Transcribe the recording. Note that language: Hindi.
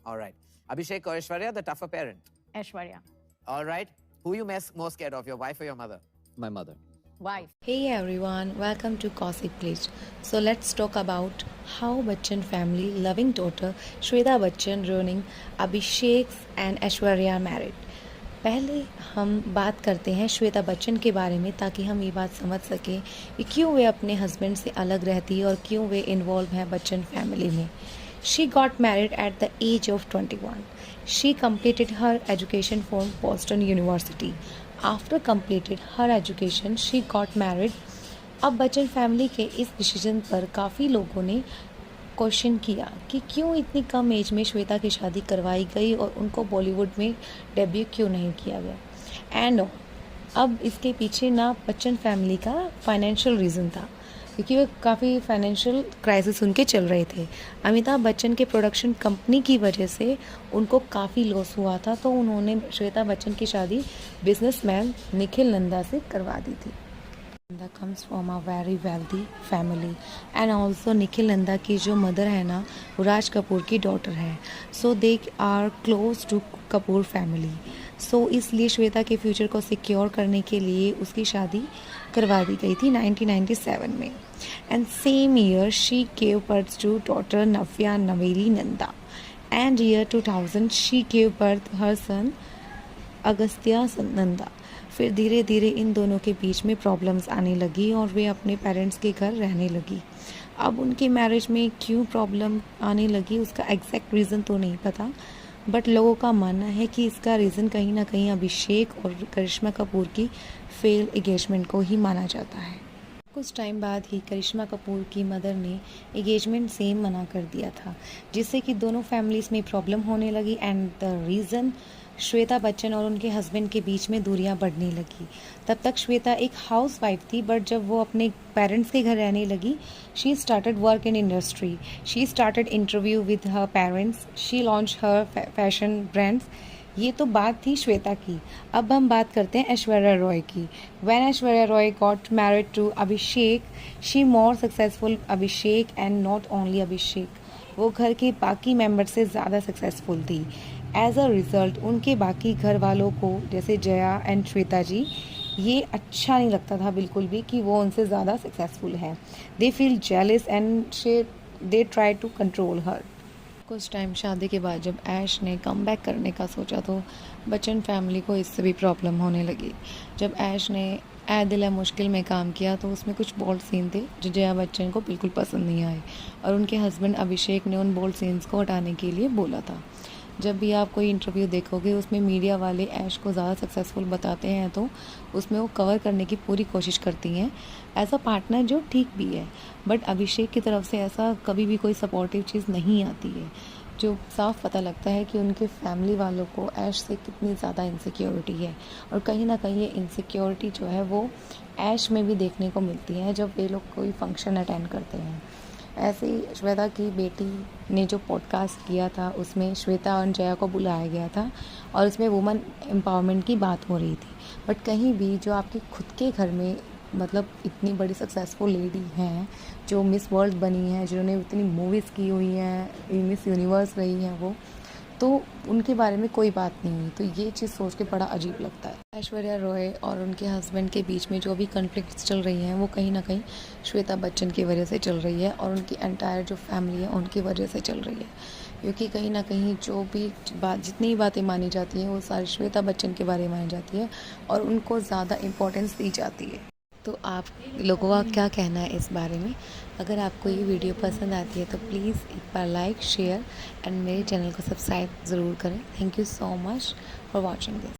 All right. Abhishek or Aishwarya, the tougher parent? Aishwarya. All right. Who you more scared of, your wife or your mother? My mother. Wife. Hey everyone, welcome to Gossip Glitch. So let's talk about how Bachchan family loving daughter Shweta Bachchan ruining Abhishek and Aishwarya married. पहले हम बात करते हैं श्वेता बच्चन के बारे में ताकि हम ये बात समझ सकें कि क्यों वे अपने हस्बैंड से अलग रहती है और क्यों वे इन्वॉल्व हैं बच्चन फैमिली में. She got married at the age of 21. She completed her education from Boston University. After completed her education, she got married. अब बच्चन फैमिली के इस डिसीजन पर काफ़ी लोगों ने क्वेश्चन किया कि क्यों इतनी कम एज में श्वेता की शादी करवाई गई और उनको बॉलीवुड में डेब्यू क्यों नहीं किया गया. एंड अब इसके पीछे ना बच्चन फैमिली का फाइनेंशियल रीज़न था क्योंकि वो काफ़ी फाइनेंशियल क्राइसिस उनके चल रहे थे. अमिताभ बच्चन के प्रोडक्शन कंपनी की वजह से उनको काफ़ी लॉस हुआ था, तो उन्होंने श्वेता बच्चन की शादी बिजनेसमैन निखिल नंदा से करवा दी थी. Nanda comes from a very wealthy family and also Nikhil Nanda की जो मदर है ना वो राज कपूर की डॉटर है. So they are close to Kapoor family. So इसलिए श्वेता के फ्यूचर को सिक्योर करने के लिए उसकी शादी करवा दी गई थी 1997 में. And same year she gave birth to daughter Navya Naveli Nanda and year 2000 she gave birth her son Agastya Nanda. फिर धीरे धीरे इन दोनों के बीच में प्रॉब्लम्स आने लगी और वे अपने पेरेंट्स के घर रहने लगी. अब उनकी मैरिज में क्यों प्रॉब्लम आने लगी उसका एग्जैक्ट रीज़न तो नहीं पता, बट लोगों का मानना है कि इसका रीज़न कहीं ना कहीं अभिषेक और करिश्मा कपूर की फेल एंगेजमेंट को ही माना जाता है. कुछ टाइम बाद ही करिश्मा कपूर की मदर ने एंगेजमेंट से मना कर दिया था, जिससे कि दोनों फैमिलीज़ में प्रॉब्लम होने लगी. And the reason Shweta Bachchan और उनके हस्बैंड के बीच में दूरियां बढ़ने लगी. तब तक श्वेता एक हाउस वाइफ थी, बट जब वो अपने पेरेंट्स के घर रहने लगी she started work in industry. She started interview with her parents. She launch her fashion brands. ये तो बात थी श्वेता की. अब हम बात करते हैं ऐश्वर्या रॉय की. When Aishwarya Rai got married to Abhishek she more successful Abhishek and not only Abhishek. वो घर के बाकी मेंबर से ज़्यादा सक्सेसफुल थी. एज अ रिज़ल्ट उनके बाकी घर वालों को जैसे जया एंड श्वेता जी ये अच्छा नहीं लगता था बिल्कुल भी कि वो उनसे ज़्यादा सक्सेसफुल है. They feel jealous and they try to control her. कुछ टाइम शादी के बाद जब ऐश ने कम बैक करने का सोचा तो बच्चन फैमिली को इससे भी प्रॉब्लम होने लगी. जब ऐश ने ए दिल है मुश्किल में काम किया तो उसमें कुछ बोल्ड सीन थे जो जया बच्चन को बिल्कुल पसंद नहीं आए और उनके हस्बैंड अभिषेक ने उन बोल्ड सीन्स को हटाने के लिए बोला था. जब भी आप कोई इंटरव्यू देखोगे उसमें मीडिया वाले ऐश को ज़्यादा सक्सेसफुल बताते हैं तो उसमें वो कवर करने की पूरी कोशिश करती हैं एज अ पार्टनर, जो ठीक भी है. बट अभिषेक की तरफ से ऐसा कभी भी कोई सपोर्टिव चीज़ नहीं आती है, जो साफ पता लगता है कि उनके फैमिली वालों को ऐश से कितनी ज़्यादा इनसिक्योरिटी है. और कहीं ना कहीं ये इनसिक्योरिटी जो है वो ऐश में भी देखने को मिलती है जब ये लोग कोई फंक्शन अटेंड करते हैं. ऐसे ही श्वेता की बेटी ने जो पॉडकास्ट किया था उसमें श्वेता और जया को बुलाया गया था और उसमें वुमेन एम्पावरमेंट की बात हो रही थी. बट कहीं भी जो आपके खुद के घर में मतलब इतनी बड़ी सक्सेसफुल लेडी हैं जो मिस वर्ल्ड बनी है, जिन्होंने इतनी मूवीज़ की हुई हैं, मिस यूनिवर्स रही हैं, वो तो उनके बारे में कोई बात नहीं हुई. तो ये चीज़ सोच के बड़ा अजीब लगता है. ऐश्वर्या रॉय और उनके हस्बैंड के बीच में जो भी कॉन्फ्लिक्ट्स चल रही हैं वो कहीं ना कहीं श्वेता बच्चन की वजह से चल रही है और उनकी एंटायर जो फैमिली है उनकी वजह से चल रही है. क्योंकि कहीं ना कहीं जो भी जितनी भी बातें मानी जाती हैं वो सारी श्वेता बच्चन के बारे में मानी जाती है और उनको ज़्यादा इम्पोर्टेंस दी जाती है. तो आप लोगों का क्या कहना है इस बारे में? अगर आपको ये वीडियो पसंद आती है तो प्लीज़ एक बार लाइक शेयर एंड मेरे चैनल को सब्सक्राइब ज़रूर करें. Thank you so much for watching this.